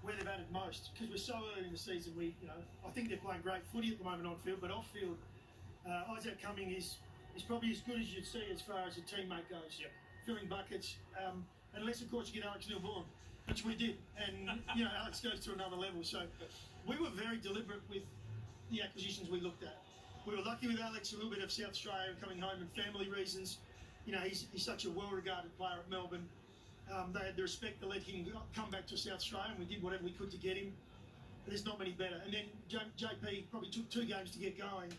where they've added most, because we're so early in the season. I think they're playing great footy at the moment on field, but off field, Isaac Cumming is probably as good as you'd see as far as a teammate goes. Yep. Filling buckets, unless of course you get Alex Neil-Bullen, which we did, and Alex goes to another level. So we were very deliberate with the acquisitions we looked at. We were lucky with Alex, a little bit of South Australia coming home and family reasons. He's such a well-regarded player at Melbourne. They had the respect to let him come back to South Australia, and we did whatever we could to get him. There's not many better. And then JP probably took 2 games to get going,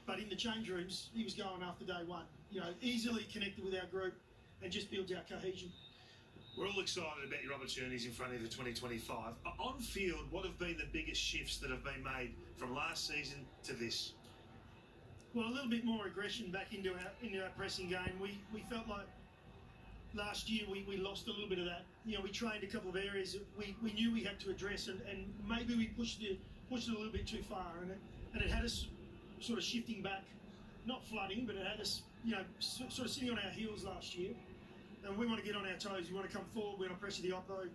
but in the change rooms, he was going after day one. Easily connected with our group and just builds our cohesion. We're all excited about your opportunities in front of the 2025. On field, what have been the biggest shifts that have been made from last season to this? Well, a little bit more aggression back into our pressing game. We felt like last year we lost a little bit of that. We trained a couple of areas that we knew we had to address, and maybe we pushed it a little bit too far, and it had us sort of shifting back, not flooding, but it had us sort of sitting on our heels last year. And we want to get on our toes. We want to come forward. We want to pressure the oppo,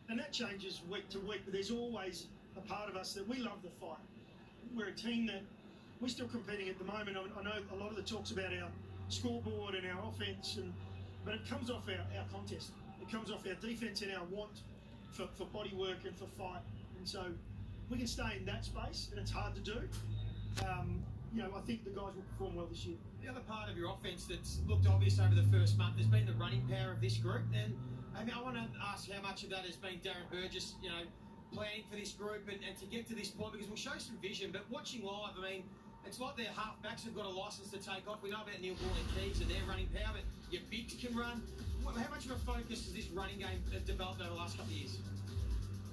and that changes week to week. But there's always a part of us that we love the fight. We're a team that we're still competing at the moment. I know a lot of the talks about our scoreboard and our offense, but it comes off our contest. It comes off our defense and our want for body work and for fight. And so we can stay in that space, and it's hard to do. I think the guys will perform well this year. The other part of your offense that's looked obvious over the first month has been the running power of this group. And I want to ask how much of that has been Darren Burgess, planning for this group and to get to this point, because we'll show some vision. But watching live, it's like their halfbacks have got a licence to take off. We know about Neil-Bullen and Keys and their running power, but your bigs can run. How much of a focus has this running game developed over the last couple of years?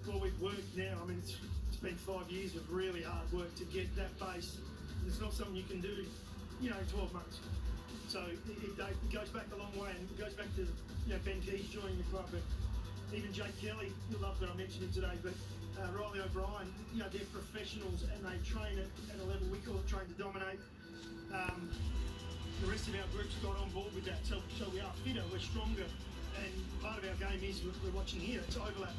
Well, we've worked now. It's been 5 years of really hard work to get that base. It's not something you can do, in 12 months. So it goes back a long way, and it goes back to Ben Keys joining the club, and even Jake Kelly. You'll love that I mentioned him today, but Riley O'Brien. They're professionals, and they train at a level we call it train to dominate. The rest of our group's got on board with that, so we are fitter, we're stronger, and part of our game is we're watching here. It's overlap.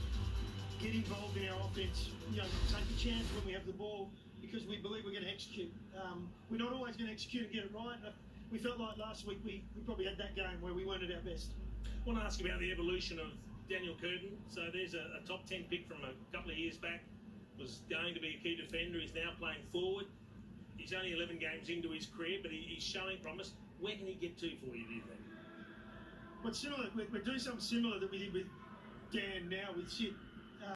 Get involved in our offense. Take a chance when we have the ball, because we believe we're going to execute. We're not always going to execute and get it right. We felt like last week we probably had that game where we weren't at our best. I want to ask about the evolution of Daniel Curtin. So there's a top 10 pick from a couple of years back, was going to be a key defender. He's now playing forward. He's only 11 games into his career, but he's showing promise. Where can he get to for you, do you think? What's similar, we're doing something similar that we did with Dan now with Sid.